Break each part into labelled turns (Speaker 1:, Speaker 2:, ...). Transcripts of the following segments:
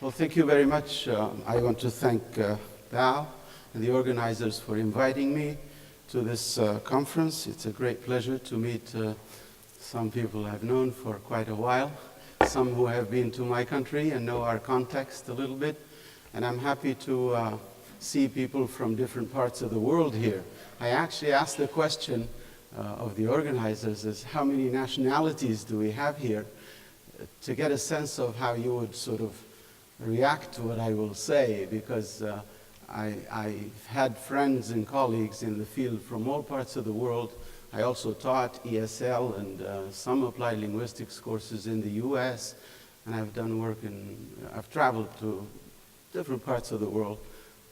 Speaker 1: Well, thank you very much. I want to thank BAAL and the organizers for inviting me to this conference. It's a great pleasure to meet some people I've known for quite a while, some who have been to my country and know our context a little bit. And I'm happy to see people from different parts of the world here. I actually asked the question of the organizers is how many nationalities do we have here, to get a sense of how you would sort of react to what I will say, because I've had friends and colleagues in the field from all parts of the world. I also taught ESL and some applied linguistics courses in the US, and I've done work I've traveled to different parts of the world,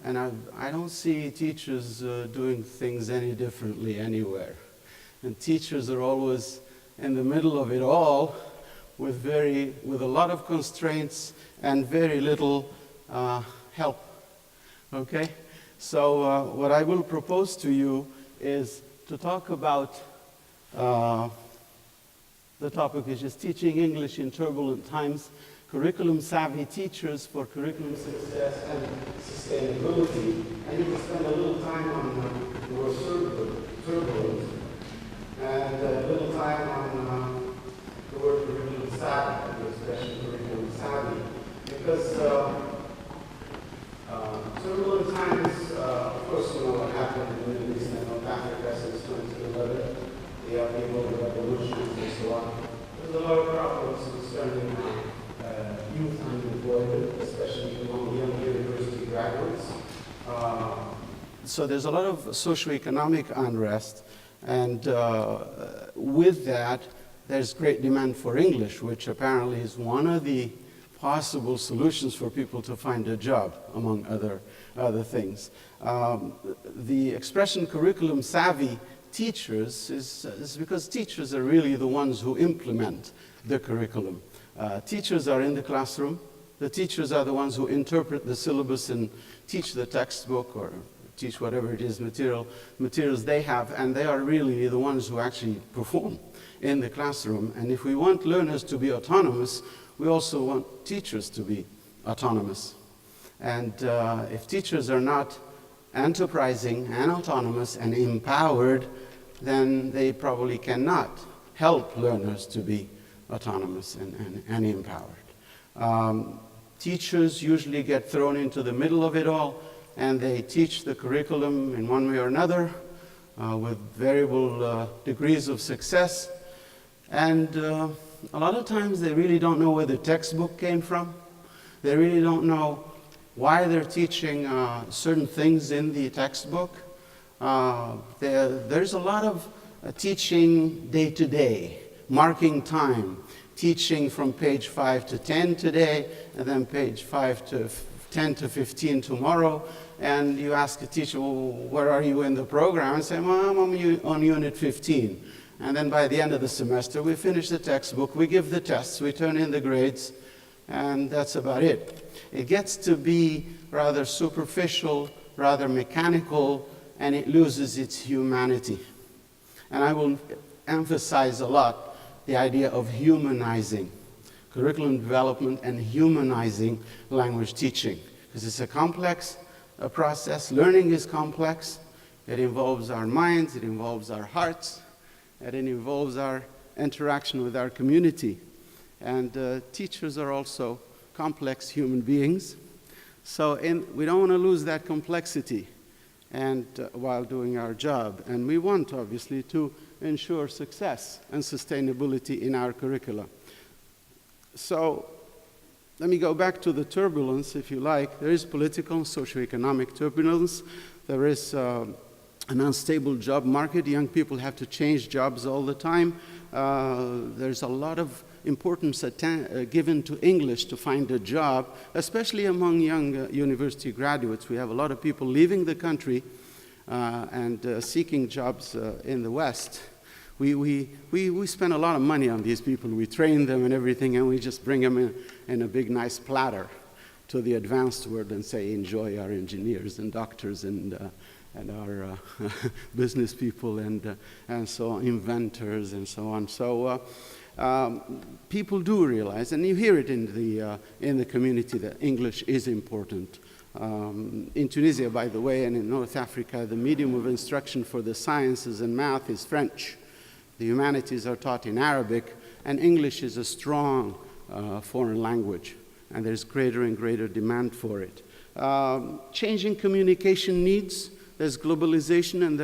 Speaker 1: and I don't see teachers doing things any differently anywhere. And teachers are always in the middle of it all with a lot of constraints and very little help. Okay? So what I will propose to you is to talk about the topic is just teaching English in turbulent times, curriculum savvy teachers for curriculum success and sustainability. And you will spend a little time on the word turbulent and a little time on the word curriculum savvy, the expression curriculum savvy, because turbulent times, of course, you know what happened in the Middle East and North Africa since 2011, the upheaval, the revolutions, and so on. There's a lot of problems concerning youth unemployment, especially among young university graduates. So there's a lot of socioeconomic unrest, and with that, there's great demand for English, which apparently is one of the possible solutions for people to find a job, among other things. The expression curriculum savvy teachers is because teachers are really the ones who implement the curriculum. Teachers are in the classroom. The teachers are the ones who interpret the syllabus and teach the textbook or teach whatever it is materials they have, and they are really the ones who actually perform in the classroom. And if we want learners to be autonomous, we also want teachers to be autonomous. And if teachers are not enterprising and autonomous and empowered, then they probably cannot help learners to be autonomous and empowered. Teachers usually get thrown into the middle of it all, and they teach the curriculum in one way or another with variable degrees of success. And a lot of times they really don't know where the textbook came from. They really don't know why they're teaching certain things in the textbook. There's a lot of teaching day to day, marking time, teaching from page 5 to 10 today, and then page 5 to 10 to 15 tomorrow. And you ask a teacher, well, where are you in the program? And say, well, I'm on unit 15. And then by the end of the semester, we finish the textbook, we give the tests, we turn in the grades, and that's about it. It gets to be rather superficial, rather mechanical, and it loses its humanity. And I will emphasize a lot the idea of humanizing curriculum development and humanizing language teaching, because it's a complex process. Learning is complex. It involves our minds, it involves our hearts, and it involves our interaction with our community. And teachers are also complex human beings. So we don't want to lose that complexity and while doing our job. And we want, obviously, to ensure success and sustainability in our curricula. So let me go back to the turbulence, if you like. There is political and socioeconomic turbulence. There is an unstable job market. Young people have to change jobs all the time. There's a lot of importance given to English to find a job, especially among young university graduates. We have a lot of people leaving the country and seeking jobs in the West. We spend a lot of money on these people. We train them and everything, and we just bring them in a big, nice platter to the advanced world and say, enjoy our engineers and doctors and our business people and so on, inventors and so on. So people do realize, and you hear it in the community, that English is important. In Tunisia, by the way, and in North Africa, the medium of instruction for the sciences and math is French. The humanities are taught in Arabic, and English is a strong foreign language, and there's greater and greater demand for it. Changing communication needs, there's globalization, and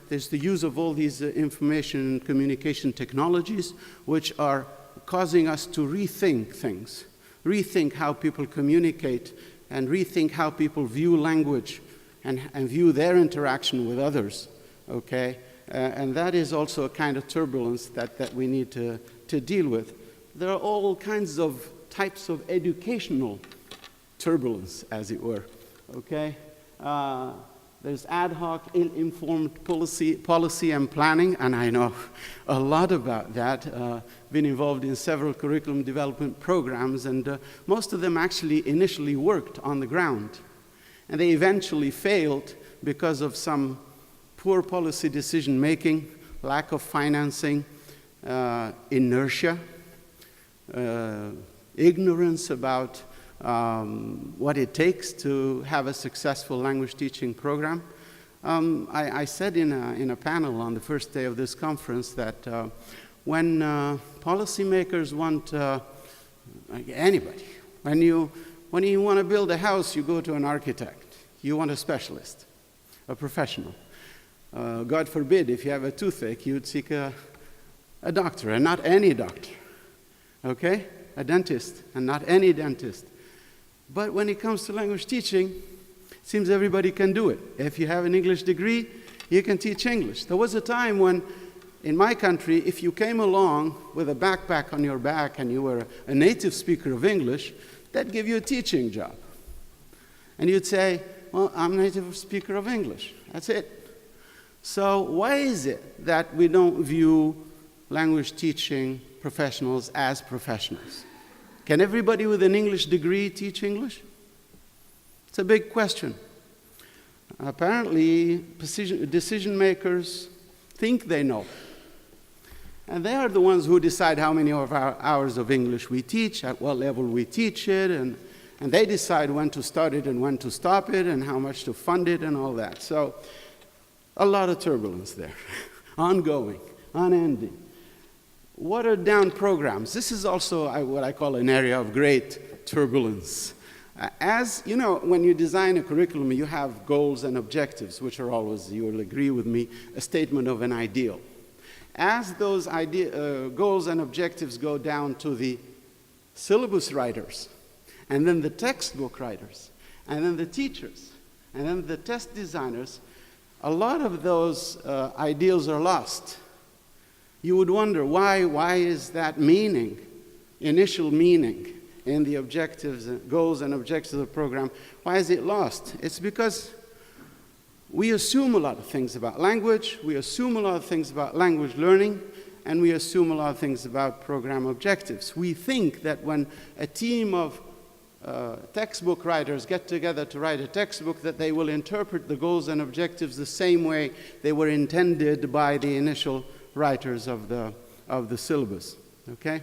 Speaker 1: there's the use of all these information and communication technologies, which are causing us to rethink things, rethink how people communicate, and rethink how people view language and view their interaction with others, okay? And that is also a kind of turbulence that we need to deal with. There are all kinds of types of educational turbulence, as it were, okay? There's ad hoc, ill-informed policy and planning, and I know a lot about that. Been involved in several curriculum development programs, and most of them actually initially worked on the ground. And they eventually failed because of some poor policy decision-making, lack of financing, inertia, ignorance about what it takes to have a successful language teaching program. I said in a panel on the first day of this conference that when policymakers want, anybody, when you want to build a house, you go to an architect. You want a specialist, a professional. God forbid, if you have a toothache, you'd seek a doctor, and not any doctor, okay? A dentist, and not any dentist. But when it comes to language teaching, it seems everybody can do it. If you have an English degree, you can teach English. There was a time when, in my country, if you came along with a backpack on your back and you were a native speaker of English, that'd give you a teaching job. And you'd say, well, I'm a native speaker of English. That's it. So why is it that we don't view language teaching professionals as professionals? Can everybody with an English degree teach English? It's a big question. Apparently, decision makers think they know. And they are the ones who decide how many of our hours of English we teach, at what level we teach it, and they decide when to start it and when to stop it, and how much to fund it, and all that. So, a lot of turbulence there, ongoing, unending. Watered down programs. This is also what I call an area of great turbulence. As you know, when you design a curriculum, you have goals and objectives, which are always, you will agree with me, a statement of an ideal. As those goals and objectives go down to the syllabus writers, and then the textbook writers, and then the teachers, and then the test designers, a lot of those ideals are lost. You would wonder, why is that meaning, initial meaning in the objectives, goals and objectives of the program, why is it lost? It's because we assume a lot of things about language, we assume a lot of things about language learning, and we assume a lot of things about program objectives. We think that when a team of textbook writers get together to write a textbook, that they will interpret the goals and objectives the same way they were intended by the initial writers of the syllabus, okay?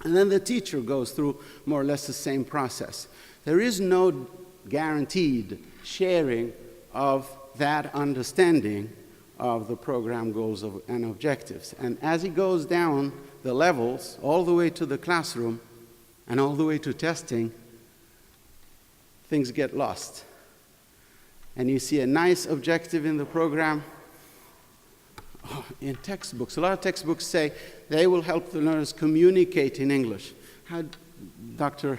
Speaker 1: And then the teacher goes through more or less the same process. There is no guaranteed sharing of that understanding of the program goals and objectives. And as it goes down the levels, all the way to the classroom and all the way to testing, things get lost. And you see a nice objective in the program. In textbooks, a lot of textbooks say they will help the learners communicate in English. Professor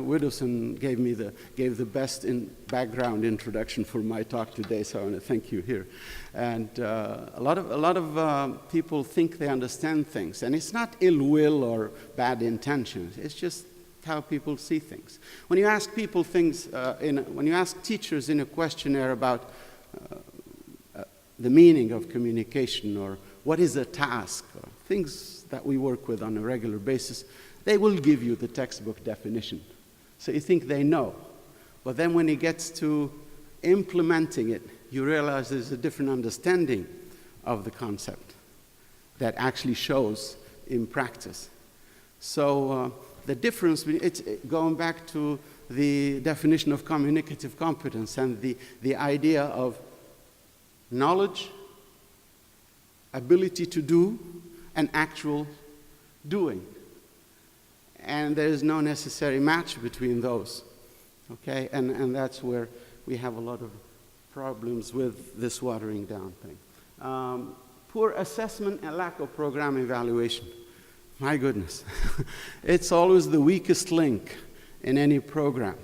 Speaker 1: Widdowson gave the best background introduction for my talk today, so I want to thank you here. And a lot of people think they understand things, and it's not ill will or bad intentions. It's just how people see things. When you ask people things, when you ask teachers in a questionnaire about the meaning of communication, or what is a task, or things that we work with on a regular basis, they will give you the textbook definition. So you think they know. But then when it gets to implementing it, you realize there's a different understanding of the concept. that actually shows in practice. So the difference, it's going back to the definition of communicative competence and the idea of knowledge, ability to do, and actual doing. And there is no necessary match between those, okay? And that's where we have a lot of problems with this watering down thing. Poor assessment and lack of program evaluation. My goodness. It's always the weakest link in any program.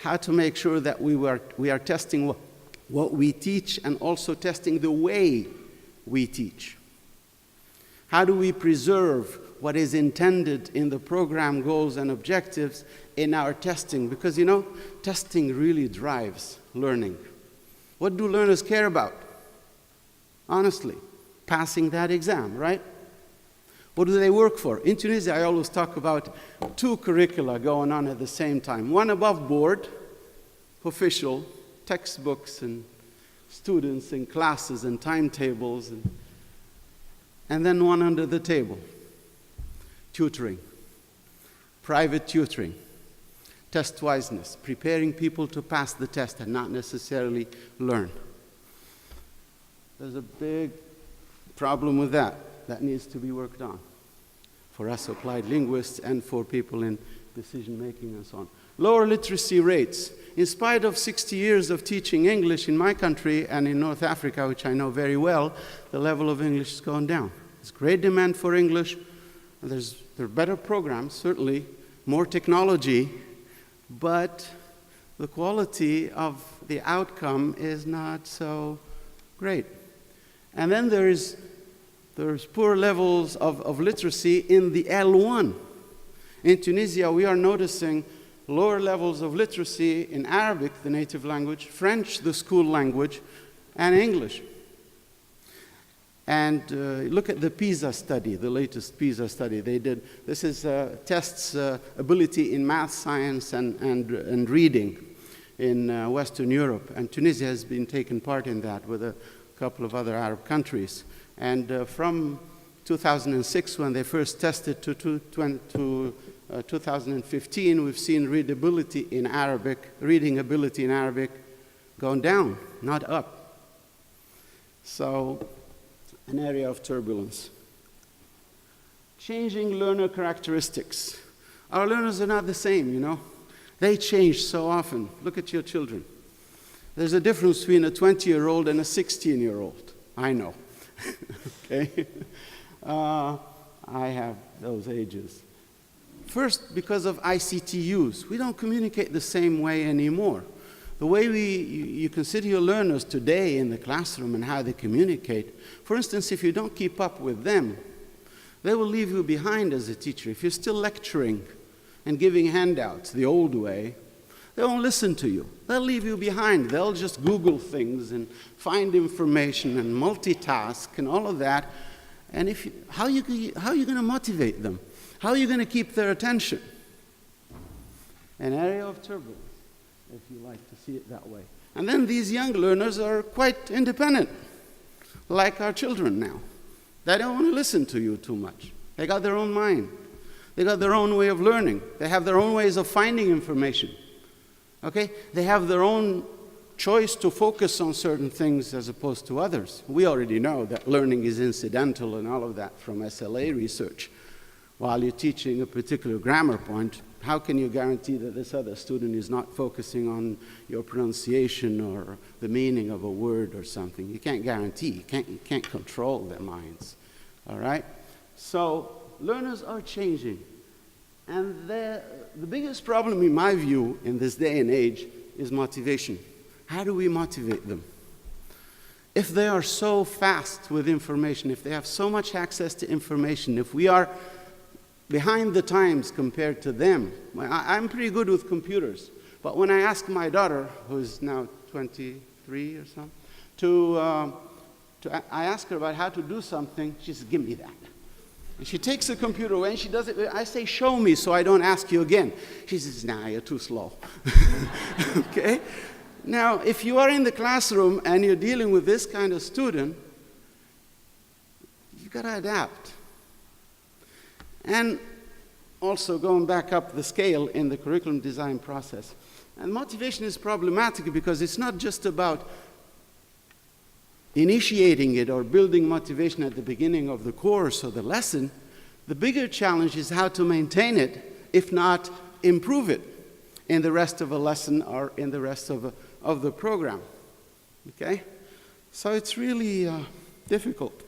Speaker 1: How to make sure that we are testing what we teach and also testing the way we teach. How do we preserve what is intended in the program goals and objectives in our testing? Because, you know, testing really drives learning. What do learners care about? Honestly, passing that exam, right? What do they work for? In Tunisia, I always talk about two curricula going on at the same time. One above board, official, textbooks and students and classes and timetables, and then one under the table, tutoring, private tutoring, test wiseness, preparing people to pass the test and not necessarily learn. There's a big problem with that needs to be worked on for us applied linguists and for people in decision making and so on. Lower literacy rates. In spite of 60 years of teaching English in my country and in North Africa, which I know very well, the level of English has gone down. There's great demand for English. There are better programs, certainly, more technology, but the quality of the outcome is not so great. And then there's poor levels of literacy in the L1. In Tunisia, we are noticing lower levels of literacy in Arabic, the native language, French, the school language, and English. And look at the PISA study, the latest PISA study they did. This is tests ability in math, science, and reading in Western Europe. And Tunisia has been taking part in that with a couple of other Arab countries. And from 2006, when they first tested, to 2015, we've seen reading ability in Arabic going down, not up. So, an area of turbulence. Changing learner characteristics. Our learners are not the same, you know. They change so often. Look at your children. There's a difference between a 20-year-old and a 16-year-old. I know. Okay? I have those ages. First, because of ICT use. We don't communicate the same way anymore. The way you consider your learners today in the classroom and how they communicate, for instance, if you don't keep up with them, they will leave you behind as a teacher. If you're still lecturing and giving handouts the old way, they won't listen to you. They'll leave you behind. They'll just Google things and find information and multitask and all of that. And how are you going to motivate them? How are you going to keep their attention? An area of turbulence, if you like to see it that way. And then these young learners are quite independent, like our children now. They don't want to listen to you too much. They got their own mind. They got their own way of learning. They have their own ways of finding information. Okay? They have their own choice to focus on certain things as opposed to others. We already know that learning is incidental and all of that from SLA research. While you're teaching a particular grammar point, how can you guarantee that this other student is not focusing on your pronunciation or the meaning of a word or something? You can't guarantee. You can't control their minds. All right? So learners are changing. And the biggest problem, in my view, in this day and age, is motivation. How do we motivate them? If they are so fast with information, if they have so much access to information, if we are behind the times compared to them. I'm pretty good with computers, but when I ask my daughter, who's now 23 or something, I ask her about how to do something, she says, give me that. And she takes the computer away and she does it. I say, show me so I don't ask you again. She says, nah, you're too slow. Okay? Now, if you are in the classroom and you're dealing with this kind of student, you've got to adapt. And also going back up the scale in the curriculum design process. And motivation is problematic because it's not just about initiating it or building motivation at the beginning of the course or the lesson. The bigger challenge is how to maintain it, if not improve it in the rest of a lesson or in the rest of the program. Okay? So it's really difficult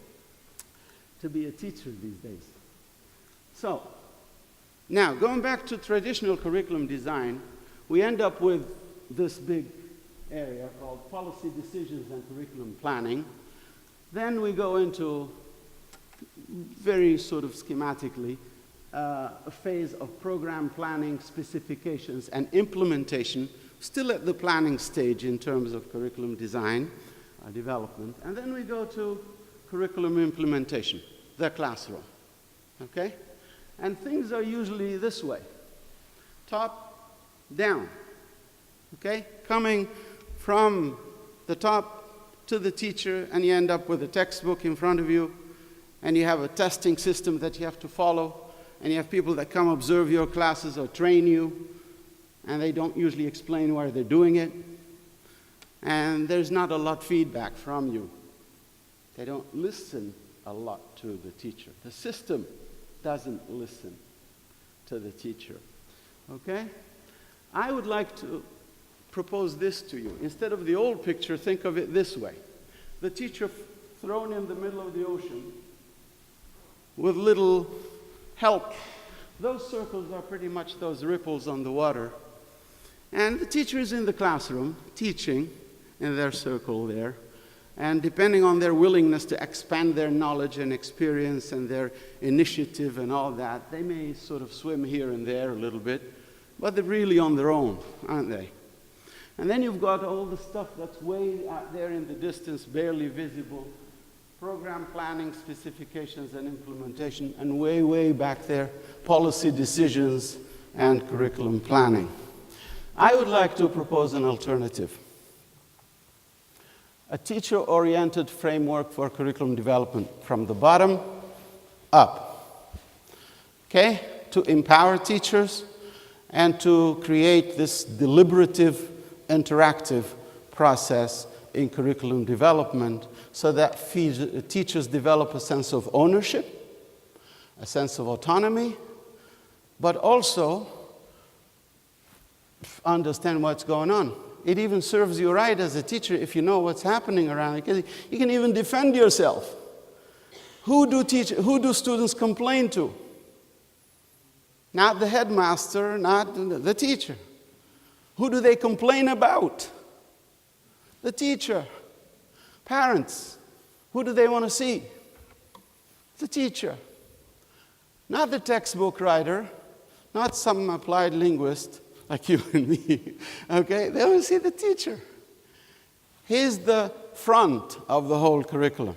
Speaker 1: to be a teacher these days. So, now going back to traditional curriculum design, we end up with this big area called policy decisions and curriculum planning. Then we go into, very sort of schematically, a phase of program planning, specifications, and implementation, still at the planning stage in terms of curriculum design, development. And then we go to curriculum implementation, the classroom. Okay? And things are usually this way, top down. Okay? Coming from the top to the teacher, and you end up with a textbook in front of you, and you have a testing system that you have to follow, and you have people that come observe your classes or train you, and they don't usually explain why they're doing it, and there's not a lot of feedback from you. They don't listen a lot to the teacher. The system doesn't listen to the teacher. Okay? I would like to propose this to you. Instead of the old picture, think of it this way. The teacher thrown in the middle of the ocean with little help. Those circles are pretty much those ripples on the water. And the teacher is in the classroom teaching in their circle there. And depending on their willingness to expand their knowledge and experience and their initiative and all that, they may sort of swim here and there a little bit, but they're really on their own, aren't they? And then you've got all the stuff that's way out there in the distance, barely visible, program planning, specifications, and implementation, and way, way back there, policy decisions and curriculum planning. I would like to propose an alternative. A teacher-oriented framework for curriculum development from the bottom up. Okay? To empower teachers and to create this deliberative, interactive process in curriculum development so that teachers develop a sense of ownership, a sense of autonomy, but also understand what's going on. It even serves you right as a teacher if you know what's happening around you, because you can even defend yourself. Who do students complain to? Not the headmaster, not the teacher. Who do they complain about? The teacher. Parents. Who do they want to see? The teacher. Not the textbook writer, not some applied linguist like you and me, okay? They want to see the teacher. He's the front of the whole curriculum.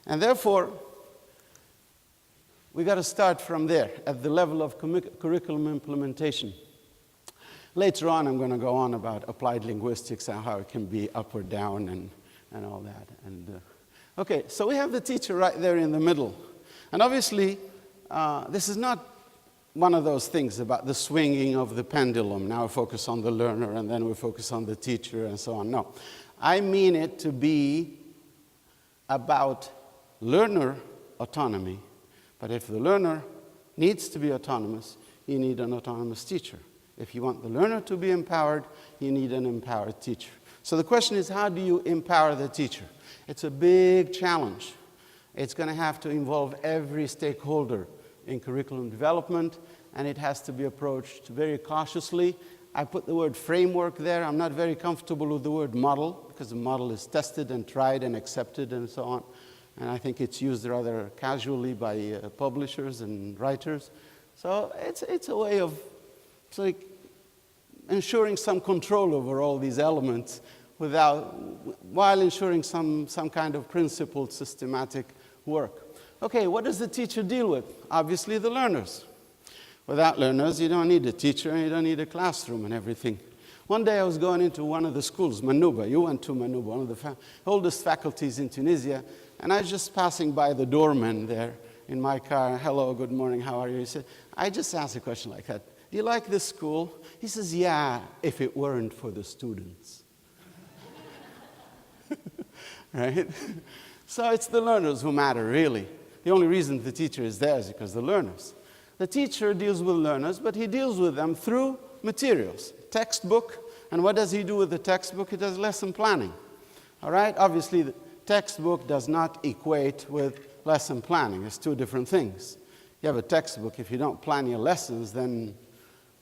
Speaker 1: And therefore, we got to start from there, at the level of curriculum implementation. Later on, I'm going to go on about applied linguistics and how it can be up or down and all that. And okay, so we have the teacher right there in the middle. And obviously, this is not one of those things about the swinging of the pendulum. Now we focus on the learner, and then we focus on the teacher, and so on. No. I mean it to be about learner autonomy. But if the learner needs to be autonomous, you need an autonomous teacher. If you want the learner to be empowered, you need an empowered teacher. So the question is, how do you empower the teacher? It's a big challenge. It's going to have to involve every stakeholder in curriculum development, and it has to be approached very cautiously. I put the word framework there. I'm not very comfortable with the word model, because the model is tested and tried and accepted and so on. And I think it's used rather casually by publishers and writers. So it's a way of like ensuring some control over all these elements while ensuring some kind of principled, systematic work. Okay, what does the teacher deal with? Obviously, the learners. Without learners, you don't need a teacher, and you don't need a classroom and everything. One day I was going into one of the schools, Manouba. You went to Manouba, one of the oldest faculties in Tunisia. And I was just passing by the doorman there in my car. Hello, good morning, how are you? He said, I just asked a question like that. Do you like this school? He says, yeah, if it weren't for the students. Right? So it's the learners who matter, really. The only reason the teacher is there is because the learners. The teacher deals with learners, but he deals with them through materials, textbook. And what does he do with the textbook? He does lesson planning. All right? Obviously, the textbook does not equate with lesson planning. It's two different things. You have a textbook. If you don't plan your lessons, then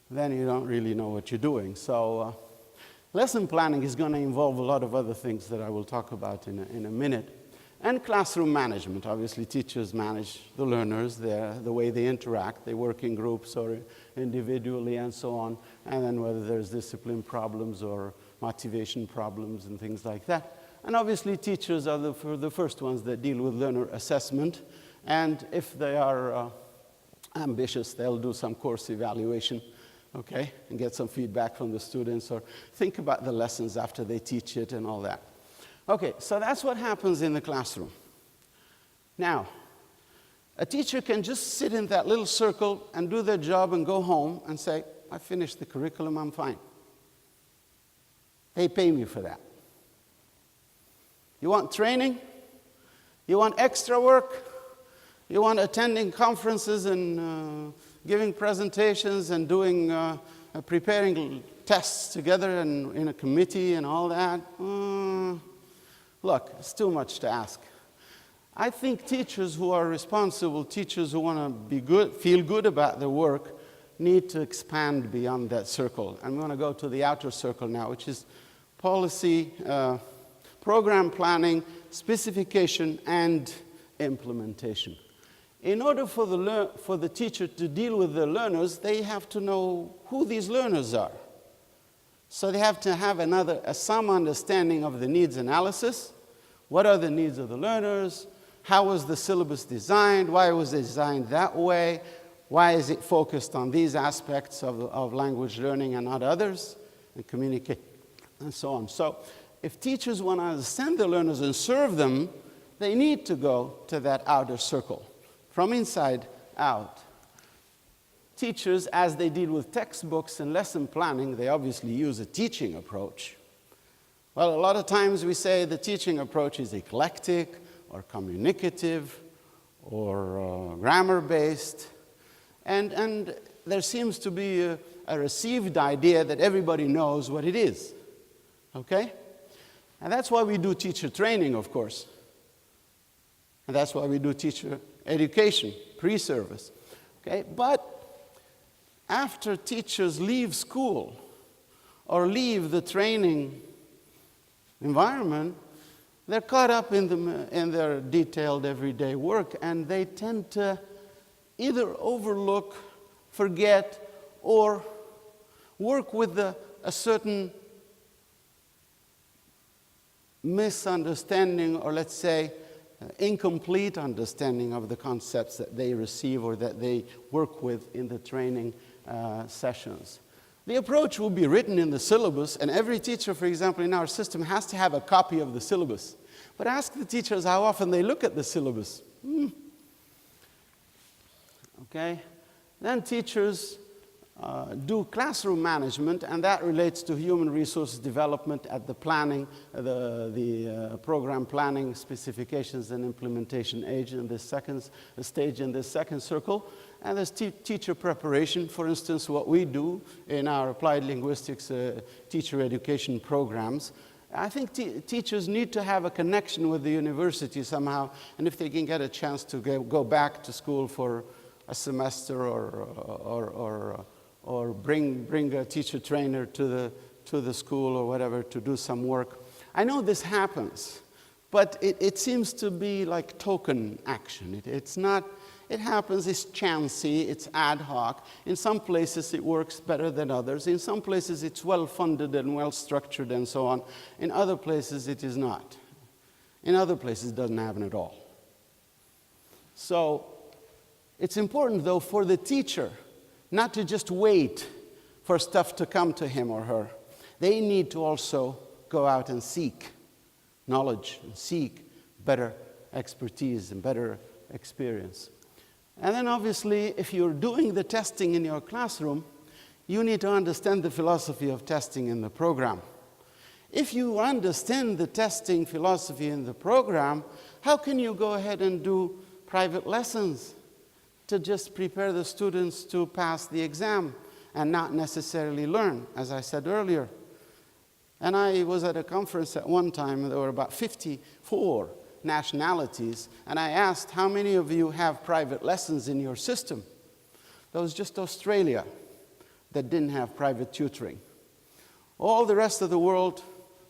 Speaker 1: you don't really know what you're doing. So lesson planning is going to involve a lot of other things that I will talk about in a minute. And classroom management. Obviously, teachers manage the learners, the way they interact. They work in groups or individually and so on. And then whether there's discipline problems or motivation problems and things like that. And obviously, teachers are the first ones that deal with learner assessment. And if they are ambitious, they'll do some course evaluation, okay, and get some feedback from the students or think about the lessons after they teach it and all that. Okay, so that's what happens in the classroom. Now, a teacher can just sit in that little circle and do their job and go home and say, I finished the curriculum, I'm fine. They pay me for that. You want training? You want extra work? You want attending conferences and giving presentations and doing, preparing tests together and in a committee and all that? Look, it's too much to ask. I think teachers who are responsible, teachers who want to be good, feel good about their work, need to expand beyond that circle. I'm going to go to the outer circle now, which is policy, program planning, specification, and implementation. In order for the teacher to deal with the learners, they have to know who these learners are. So they have to have some understanding of the needs analysis. What are the needs of the learners? How was the syllabus designed? Why was it designed that way? Why is it focused on these aspects of language learning and not others? And communicate, and so on. So if teachers want to understand the learners and serve them, they need to go to that outer circle, from inside out. Teachers, as they deal with textbooks and lesson planning, they obviously use a teaching approach. Well, a lot of times we say the teaching approach is eclectic or communicative or grammar-based. And there seems to be a received idea that everybody knows what it is. Okay? And that's why we do teacher training, of course. And that's why we do teacher education, pre-service. Okay? But after teachers leave school or leave the training environment, they're caught up in their detailed everyday work, and they tend to either overlook, forget, or work with a certain misunderstanding, or let's say incomplete understanding of the concepts that they receive or that they work with in the training sessions. The approach will be written in the syllabus, and every teacher, for example, in our system has to have a copy of the syllabus. But ask the teachers how often they look at the syllabus. Okay? Then teachers do classroom management, and that relates to human resources development at the planning, the program planning, specifications, and implementation stage in this second circle. And there's teacher preparation. For instance, what we do in our applied linguistics teacher education programs. I think teachers need to have a connection with the university somehow, and if they can get a chance to go back to school for a semester or bring a teacher trainer to the school or whatever to do some work. I know this happens, but it seems to be like token action. It's not. It happens, it's chancy, it's ad hoc. In some places it works better than others. In some places it's well-funded and well-structured and so on. In other places it is not. In other places it doesn't happen at all. So it's important, though, for the teacher not to just wait for stuff to come to him or her. they need to also go out and seek knowledge and seek better expertise and better experience. And then obviously, if you're doing the testing in your classroom, you need to understand the philosophy of testing in the program. If you understand the testing philosophy in the program, how can you go ahead and do private lessons to just prepare the students to pass the exam and not necessarily learn, as I said earlier? And I was at a conference at one time, there were about 54 nationalities, and I asked, how many of you have private lessons in your system? That was just Australia that didn't have private tutoring. All the rest of the world,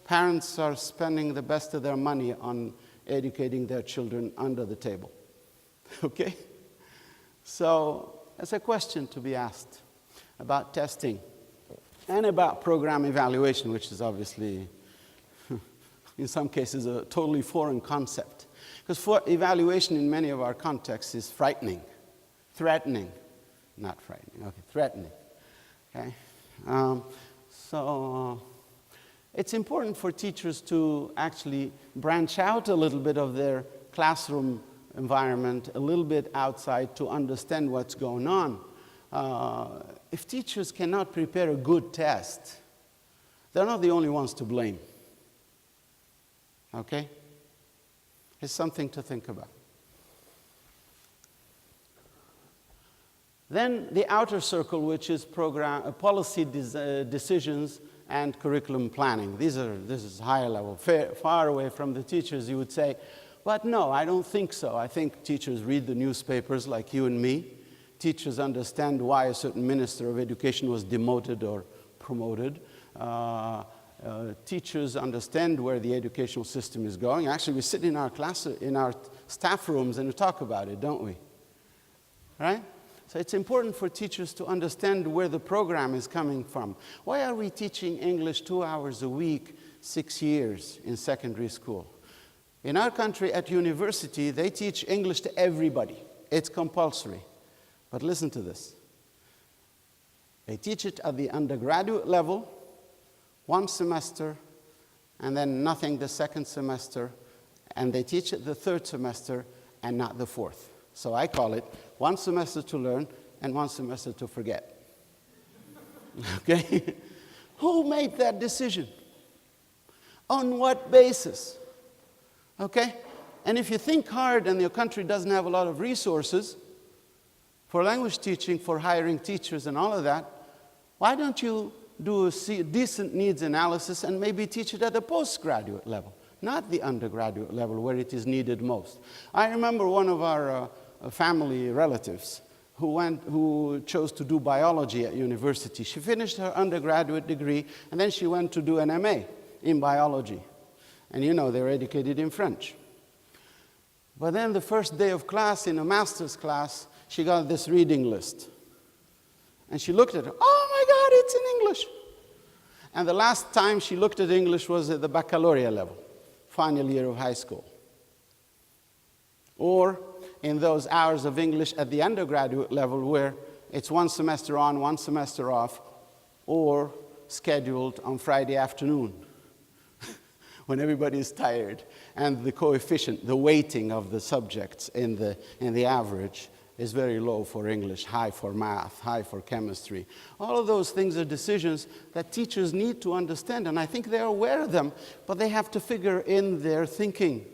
Speaker 1: parents are spending the best of their money on educating their children under the table. Okay? So, that's a question to be asked about testing and about program evaluation, which is obviously, in some cases, a totally foreign concept. Because for evaluation in many of our contexts is frightening, threatening, not frightening, okay, threatening. Okay? It's important for teachers to actually branch out a little bit of their classroom environment, a little bit outside to understand what's going on. If teachers cannot prepare a good test, they're not the only ones to blame. Okay? It's something to think about. Then the outer circle, which is policy decisions and curriculum planning. This is higher level, far away from the teachers, you would say. But no, I don't think so. I think teachers read the newspapers like you and me. Teachers understand why a certain minister of education was demoted or promoted. Teachers understand where the educational system is going. Actually, we sit in our staff rooms and we talk about it, don't we? Right? So it's important for teachers to understand where the program is coming from. Why are we teaching English 2 hours a week, 6 years in secondary school? In our country, at university, they teach English to everybody. It's compulsory. But listen to this. They teach it at the undergraduate level, 1 semester, and then nothing the 2nd semester, and they teach it the 3rd semester and not the 4th. So I call it 1 semester to learn and 1 semester to forget. Okay? Who made that decision? On what basis? Okay? And if you think hard and your country doesn't have a lot of resources for language teaching, for hiring teachers and all of that, why don't you do a decent needs analysis and maybe teach it at the postgraduate level, not the undergraduate level where it is needed most? I remember one of our family relatives who chose to do biology at university. She finished her undergraduate degree and then she went to do an MA in biology. And you know, they're educated in French. But then the first day of class, in a master's class, she got this reading list. And she looked at it. Oh my God, it's in English. And the last time she looked at English was at the baccalaureate level, final year of high school. Or in those hours of English at the undergraduate level where it's 1 semester on, 1 semester off, or scheduled on Friday afternoon when everybody is tired and the coefficient, the weighting of the subjects in the average is very low for English, high for math, high for chemistry. All of those things are decisions that teachers need to understand, and I think they're aware of them, but they have to figure in their thinking.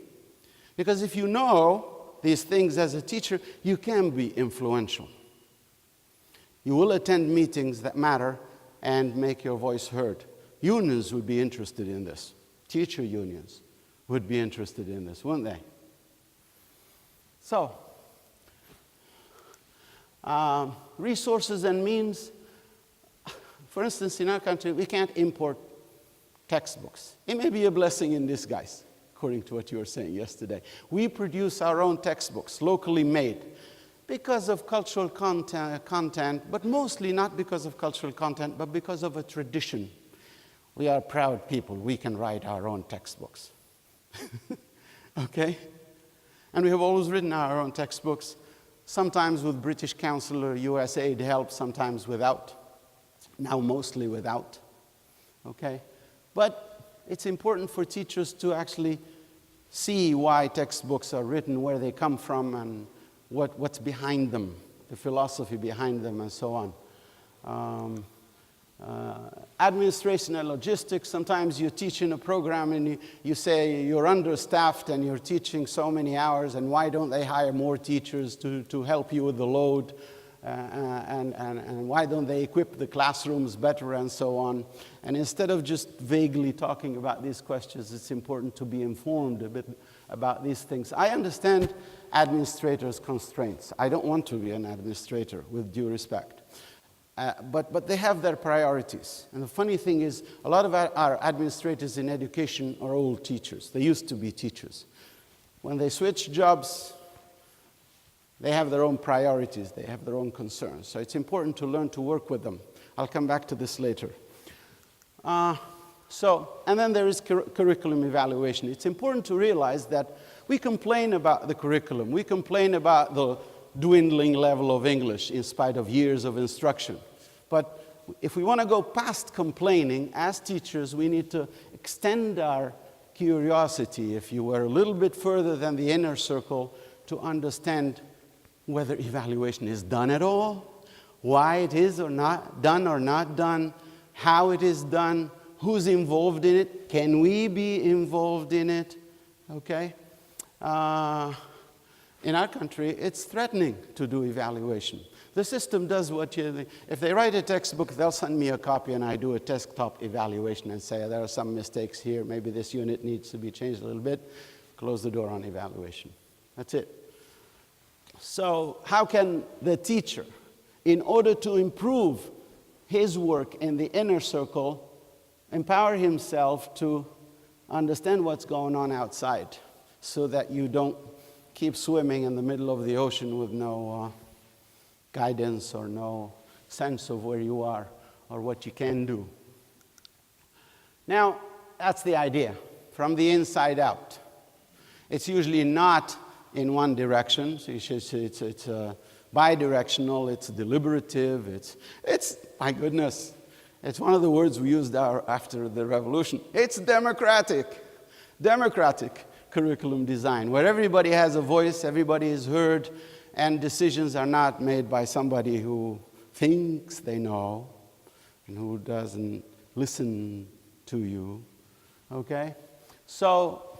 Speaker 1: Because if you know these things as a teacher, you can be influential. You will attend meetings that matter and make your voice heard. Unions would be interested in this. Teacher unions would be interested in this, wouldn't they? So, resources and means. For instance, in our country, we can't import textbooks. It may be a blessing in disguise, according to what you were saying yesterday. We produce our own textbooks, locally made, because of cultural content, but mostly not because of cultural content, but because of a tradition. We are proud people. We can write our own textbooks. Okay? And we have always written our own textbooks, sometimes with British Council or USAID help, sometimes without. Now mostly without. okay? But it's important for teachers to actually see why textbooks are written, where they come from, and what's behind them, the philosophy behind them, and so on. Administration and logistics, sometimes you teach in a program and you say you're understaffed and you're teaching so many hours, and why don't they hire more teachers to help you with the load, and why don't they equip the classrooms better, and so on. And instead of just vaguely talking about these questions, it's important to be informed a bit about these things. I understand administrators' constraints. I don't want to be an administrator, with due respect. But they have their priorities. And the funny thing is, a lot of our administrators in education are old teachers. They used to be teachers. When they switch jobs, they have their own priorities. They have their own concerns. So it's important to learn to work with them. I'll come back to this later. And then there is curriculum evaluation. It's important to realize that we complain about the curriculum. We complain about the dwindling level of English in spite of years of instruction. But if we want to go past complaining, as teachers, we need to extend our curiosity, if you were, a little bit further than the inner circle to understand whether evaluation is done at all, why it is or not done, how it is done, who's involved in it, can we be involved in it, okay? In our country, it's threatening to do evaluation. The system does what if they write a textbook, they'll send me a copy and I do a desktop evaluation and say, there are some mistakes here, maybe this unit needs to be changed a little bit, close the door on evaluation. That's it. So how can the teacher, in order to improve his work in the inner circle, empower himself to understand what's going on outside so that you don't keep swimming in the middle of the ocean with no guidance or no sense of where you are or what you can do? Now, that's the idea, from the inside out. It's usually not in one direction. So it's bi-directional, it's deliberative, it's, my goodness, it's one of the words we used after the revolution. It's democratic curriculum design, where everybody has a voice, everybody is heard, and decisions are not made by somebody who thinks they know and who doesn't listen to you, okay? So,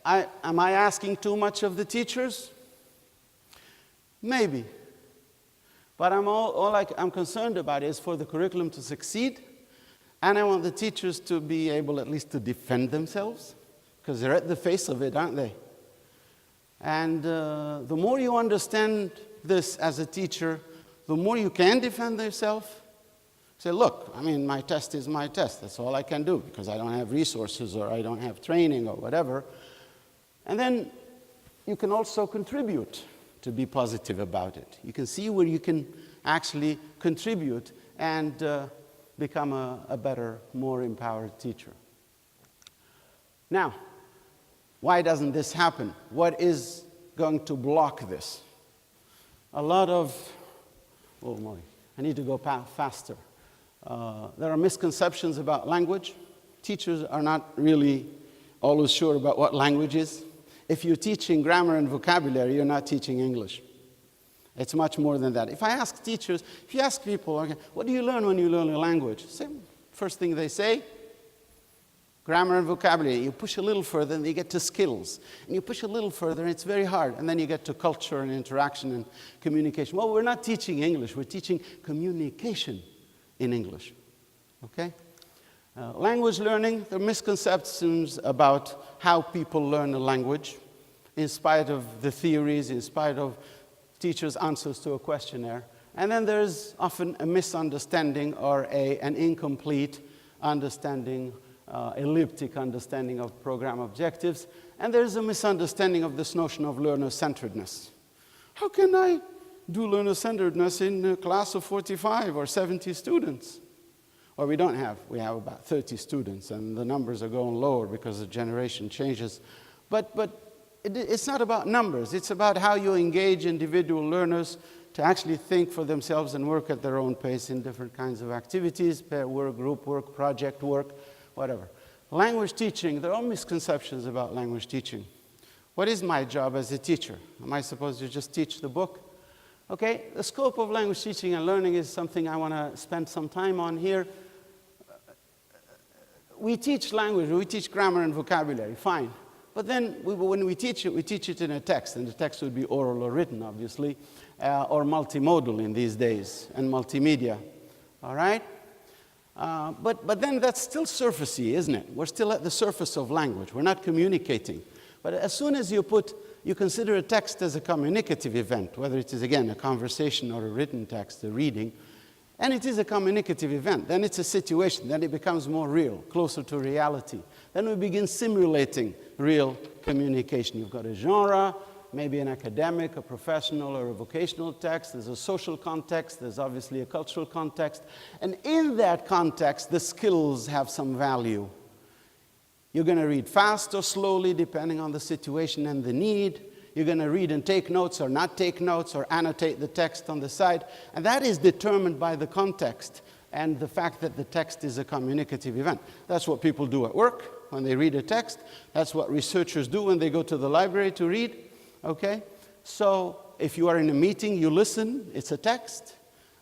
Speaker 1: am I asking too much of the teachers? Maybe. But all I'm concerned about is for the curriculum to succeed, and I want the teachers to be able at least to defend themselves, because they're at the face of it, aren't they? And the more you understand this as a teacher, the more you can defend yourself. Say, look, I mean, my test is my test. That's all I can do because I don't have resources or I don't have training or whatever. And then you can also contribute to be positive about it. You can see where you can actually contribute and become a better, more empowered teacher. Now, why doesn't this happen? What is going to block this? A lot of, oh boy, I need to go faster. There are misconceptions about language. Teachers are not really always sure about what language is. If you're teaching grammar and vocabulary, you're not teaching English. It's much more than that. If I ask teachers, if you ask people, okay, what do you learn when you learn a language? First thing they say, grammar and vocabulary. You push a little further and you get to skills. And you push a little further and it's very hard. And then you get to culture and interaction and communication. Well, we're not teaching English. We're teaching communication in English. Okay? Language learning, there are misconceptions about how people learn a language, in spite of the theories, in spite of teachers' answers to a questionnaire. And then there's often a misunderstanding or an incomplete understanding, elliptic understanding of program objectives. And there's a misunderstanding of this notion of learner-centeredness. How can I do learner-centeredness in a class of 45 or 70 students? Or we have about 30 students, and the numbers are going lower because the generation changes. But it's not about numbers. It's about how you engage individual learners to actually think for themselves and work at their own pace in different kinds of activities, pair work, group work, project work, whatever. Language teaching, there are misconceptions about language teaching. What is my job as a teacher? Am I supposed to just teach the book? Okay, the scope of language teaching and learning is something I want to spend some time on here. We teach language, we teach grammar and vocabulary, fine. But then when we teach it in a text, and the text would be oral or written, obviously, or multimodal in these days, and multimedia, all right? But then that's still surfacey, isn't it? We're still at the surface of language. We're not communicating. But as soon as you consider a text as a communicative event, whether it is, again, a conversation or a written text, a reading, and it is a communicative event, then it's a situation, then it becomes more real, closer to reality. Then we begin simulating real communication. You've got a genre, maybe an academic, a professional, or a vocational text. There's a social context. There's obviously a cultural context. And in that context, the skills have some value. You're going to read fast or slowly, depending on the situation and the need. You're going to read and take notes or not take notes or annotate the text on the side. And that is determined by the context and the fact that the text is a communicative event. That's what people do at work when they read a text. That's what researchers do when they go to the library to read. Okay? So if you are in a meeting, you listen. It's a text.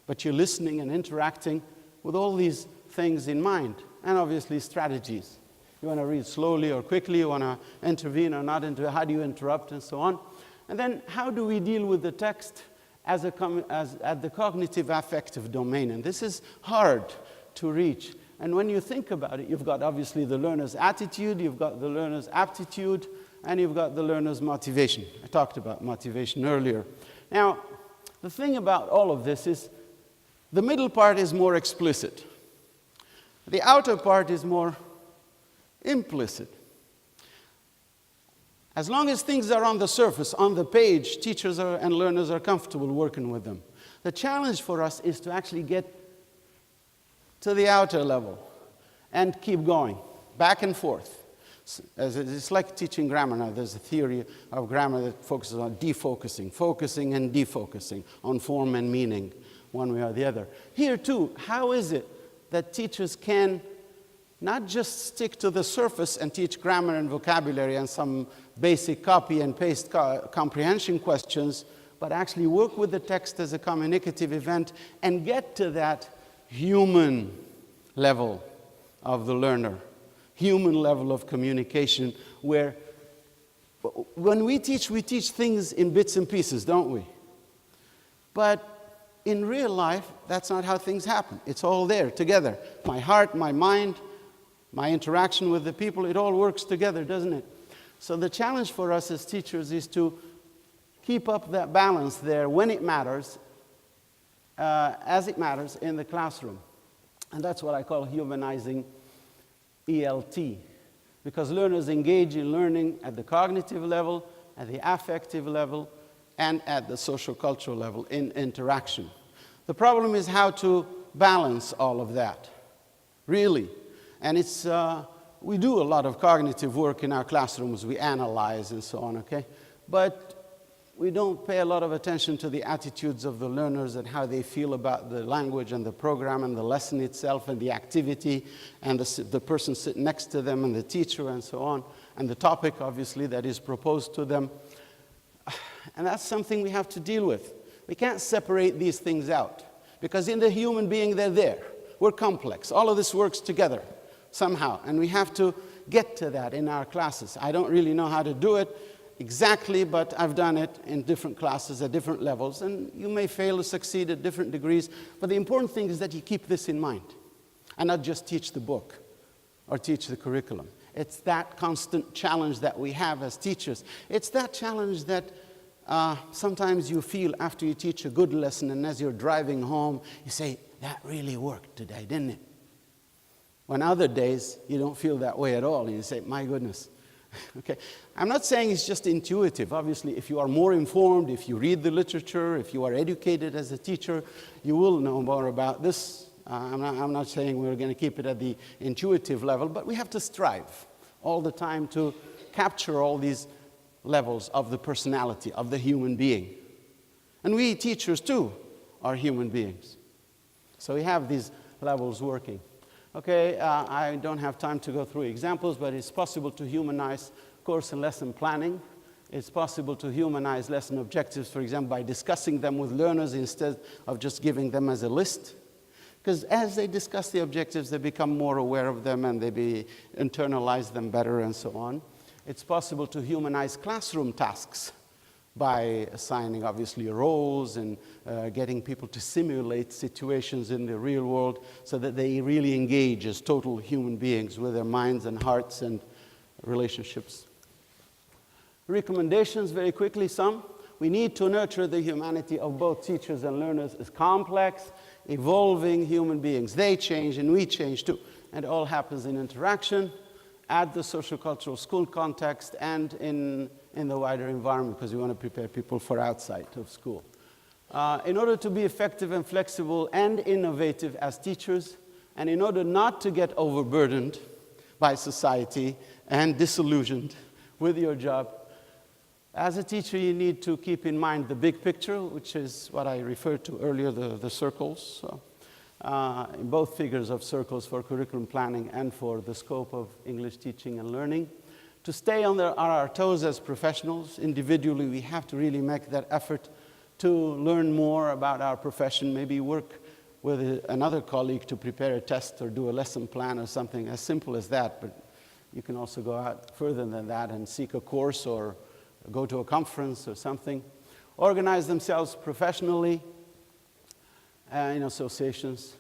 Speaker 1: But you're listening and interacting with all these things in mind. And obviously strategies. You want to read slowly or quickly, you want to intervene or not intervene, how do you interrupt, and so on. And then how do we deal with the text at the cognitive affective domain? And this is hard to reach. And when you think about it, you've got obviously the learner's attitude, you've got the learner's aptitude, and you've got the learner's motivation. I talked about motivation earlier. Now, the thing about all of this is the middle part is more explicit. The outer part is more implicit. As long as things are on the surface, on the page, teachers and learners are comfortable working with them. The challenge for us is to actually get to the outer level and keep going, back and forth. It's like teaching grammar now. There's a theory of grammar that focuses on defocusing, focusing and defocusing, on form and meaning, one way or the other. Here too, how is it that teachers can not just stick to the surface and teach grammar and vocabulary and some basic copy and paste comprehension questions, but actually work with the text as a communicative event and get to that human level of the learner, human level of communication, where when we teach things in bits and pieces, don't we? But in real life, that's not how things happen. It's all there together. My heart, my mind, my interaction with the people, it all works together, doesn't it? So the challenge for us as teachers is to keep up that balance there when it matters, as it matters in the classroom. And that's what I call humanizing ELT. Because learners engage in learning at the cognitive level, at the affective level, and at the social-cultural level in interaction. The problem is how to balance all of that, really. And it's, we do a lot of cognitive work in our classrooms. We analyze and so on, okay? But we don't pay a lot of attention to the attitudes of the learners and how they feel about the language and the program and the lesson itself and the activity and the person sitting next to them and the teacher and so on, and the topic, obviously, that is proposed to them. And that's something we have to deal with. We can't separate these things out because in the human being, they're there. We're complex. All of this works together somehow, and we have to get to that in our classes. I don't really know how to do it exactly, but I've done it in different classes at different levels, and you may fail or succeed at different degrees, but the important thing is that you keep this in mind and not just teach the book or teach the curriculum. It's that constant challenge that we have as teachers. It's that challenge that sometimes you feel after you teach a good lesson, and as you're driving home, you say, that really worked today, didn't it? When other days, you don't feel that way at all, and you say, my goodness. Okay, I'm not saying it's just intuitive. Obviously, if you are more informed, if you read the literature, if you are educated as a teacher, you will know more about this. I'm not saying we're going to keep it at the intuitive level, but we have to strive all the time to capture all these levels of the personality of the human being. And we teachers, too, are human beings. So we have these levels working. Okay, I don't have time to go through examples, but it's possible to humanize course and lesson planning. It's possible to humanize lesson objectives, for example, by discussing them with learners instead of just giving them as a list. Because as they discuss the objectives, they become more aware of them and they internalize them better and so on. It's possible to humanize classroom tasks by assigning, obviously, roles and getting people to simulate situations in the real world so that they really engage as total human beings with their minds and hearts and relationships. Recommendations, very quickly, some. We need to nurture the humanity of both teachers and learners as complex, evolving human beings. They change and we change too. And it all happens in interaction, at the social-cultural school context, and in the wider environment, because we want to prepare people for outside of school. In order to be effective and flexible and innovative as teachers, and in order not to get overburdened by society and disillusioned with your job, as a teacher, you need to keep in mind the big picture, which is what I referred to earlier, the circles. So, in both figures of circles for curriculum planning and for the scope of English teaching and learning. To stay on our toes as professionals, individually, we have to really make that effort to learn more about our profession, maybe work with another colleague to prepare a test or do a lesson plan or something as simple as that. But you can also go out further than that and seek a course or go to a conference or something. Organize themselves professionally in associations.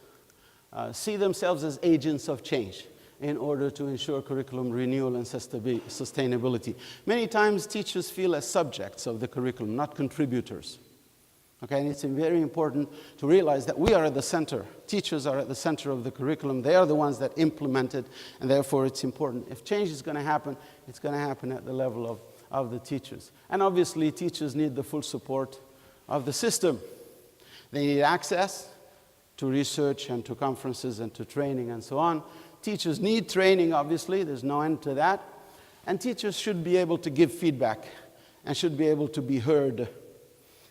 Speaker 1: See themselves as agents of change in order to ensure curriculum renewal and sustainability. Many times teachers feel as subjects of the curriculum, not contributors. Okay, and it's very important to realize that we are at the center. Teachers are at the center of the curriculum. They are the ones that implement it, and therefore it's important. If change is going to happen, it's going to happen at the level of the teachers. And obviously, teachers need the full support of the system. They need access to research and to conferences and to training and so on. Teachers need training, obviously. There's no end to that. And teachers should be able to give feedback and should be able to be heard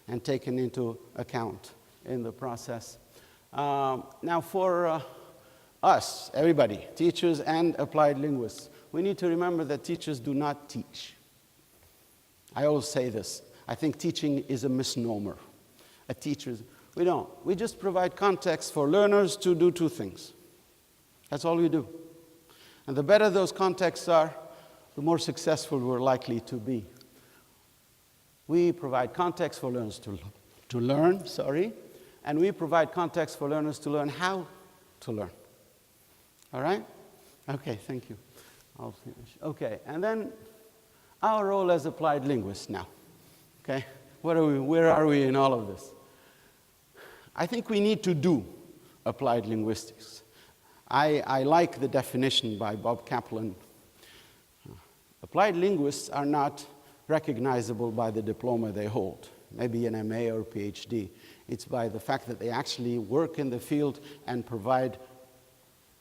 Speaker 1: and taken into account in the process. Now, for us, everybody, teachers and applied linguists, we need to remember that teachers do not teach. I always say this. I think teaching is a misnomer. We don't. We just provide context for learners to do two things. That's all we do. And the better those contexts are, the more successful we're likely to be. We provide context for learners to learn, and we provide context for learners to learn how to learn. All right? Okay, thank you. I'll finish. Okay, and then our role as applied linguists now. Okay? Where are we in all of this? I think we need to do applied linguistics. I like the definition by Bob Kaplan. Applied linguists are not recognizable by the diploma they hold, maybe an MA or PhD. It's by the fact that they actually work in the field and provide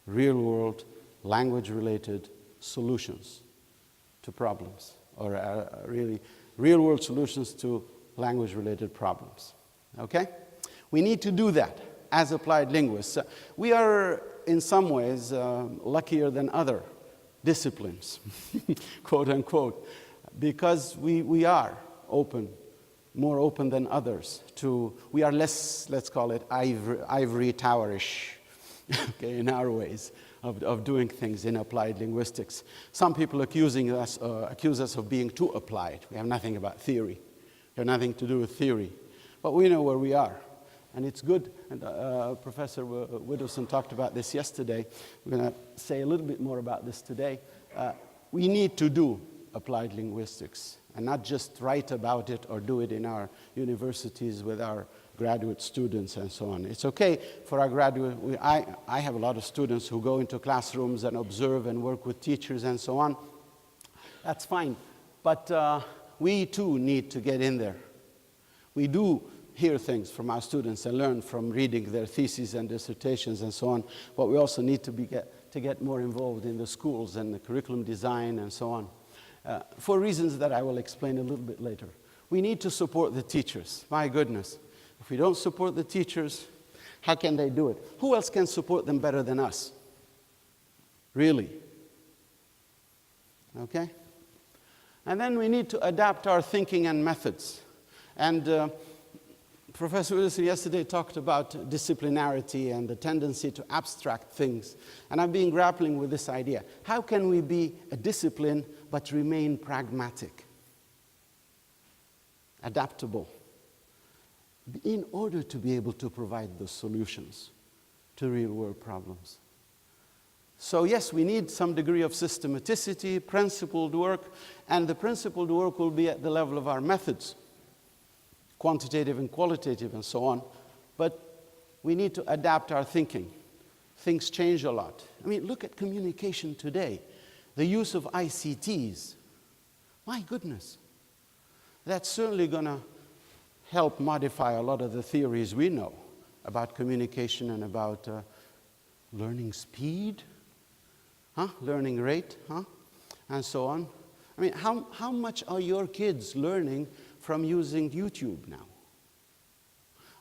Speaker 1: real-world, language-related solutions to problems, or really real-world solutions to language-related problems. Okay? We need to do that as applied linguists. We are, in some ways, luckier than other disciplines, quote unquote, because we are open, more open than others we are less, let's call it, ivory towerish, okay, in our ways of doing things in applied linguistics. Some people accuse us of being too applied. We have nothing about theory. We have nothing to do with theory. But we know where we are. And it's good, and Professor Widdowson talked about this yesterday. We're going to say a little bit more about this today. We need to do applied linguistics, and not just write about it or do it in our universities with our graduate students and so on. It's okay for our graduate. I have a lot of students who go into classrooms and observe and work with teachers and so on. That's fine, but we too need to get in there. We do hear things from our students and learn from reading their theses and dissertations and so on, but we also need to get more involved in the schools and the curriculum design and so on, for reasons that I will explain a little bit later. We need to support the teachers. My goodness. If we don't support the teachers, how can they do it? Who else can support them better than us? Really? Okay? And then we need to adapt our thinking and methods. And Professor Wilson yesterday talked about disciplinarity and the tendency to abstract things. And I've been grappling with this idea. How can we be a discipline but remain pragmatic, adaptable, in order to be able to provide the solutions to real-world problems? So yes, we need some degree of systematicity, principled work, and the principled work will be at the level of our methods, quantitative and qualitative and so on, but we need to adapt our thinking. Things change a lot. I mean, look at communication today. The use of ICTs. My goodness. That's certainly going to help modify a lot of the theories we know about communication and about learning speed, learning rate, and so on. I mean, how much are your kids learning from using YouTube now?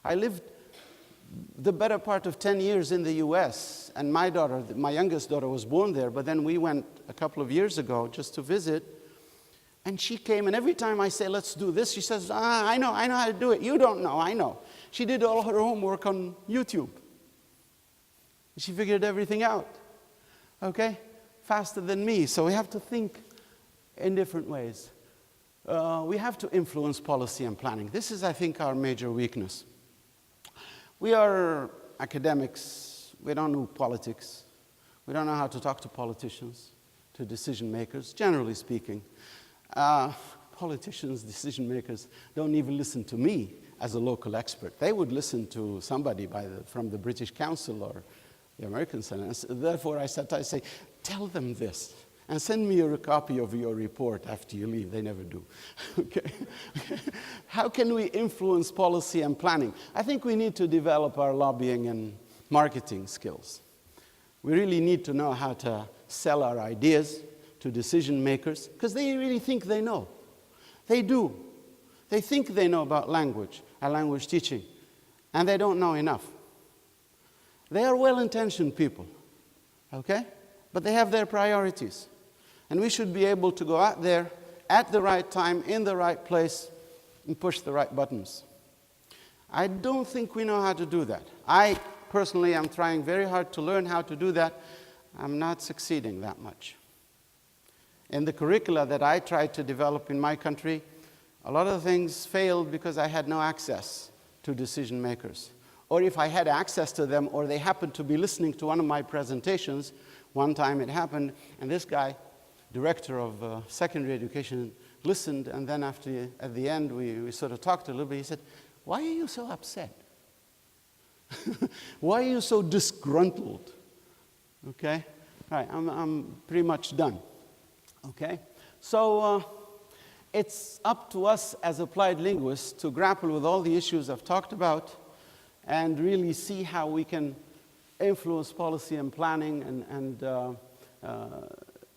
Speaker 1: I lived the better part of 10 years in the US, and my daughter, my youngest daughter, was born there, but then we went a couple of years ago just to visit, and she came, and every time I say, let's do this, she says, I know how to do it. You don't know, I know. She did all her homework on YouTube. She figured everything out, okay? Faster than me, so we have to think in different ways. We have to influence policy and planning. This is, I think, our major weakness. We are academics. We don't know politics. We don't know how to talk to politicians, to decision makers, generally speaking. Politicians, decision makers, don't even listen to me as a local expert. They would listen to somebody from the British Council or the American Senate. Therefore, I say, tell them this. And send me a copy of your report after you leave. They never do. Okay? How can we influence policy and planning? I think we need to develop our lobbying and marketing skills. We really need to know how to sell our ideas to decision makers, because they really think they know. They do. They think they know about language and language teaching, and they don't know enough. They are well-intentioned people, okay? But they have their priorities. And we should be able to go out there at the right time, in the right place, and push the right buttons. I don't think we know how to do that. I personally am trying very hard to learn how to do that. I'm not succeeding that much. In the curricula that I tried to develop in my country, a lot of things failed because I had no access to decision makers. Or if I had access to them, or they happened to be listening to one of my presentations, one time it happened, and this guy, director of secondary education, listened, and then at the end, we sort of talked a little bit. He said, why are you so upset? Why are you so disgruntled? Okay? All right, I'm pretty much done. Okay? So it's up to us as applied linguists to grapple with all the issues I've talked about and really see how we can influence policy and planning and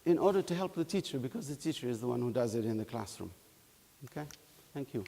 Speaker 1: in order to help the teacher, because the teacher is the one who does it in the classroom. Okay? Thank you.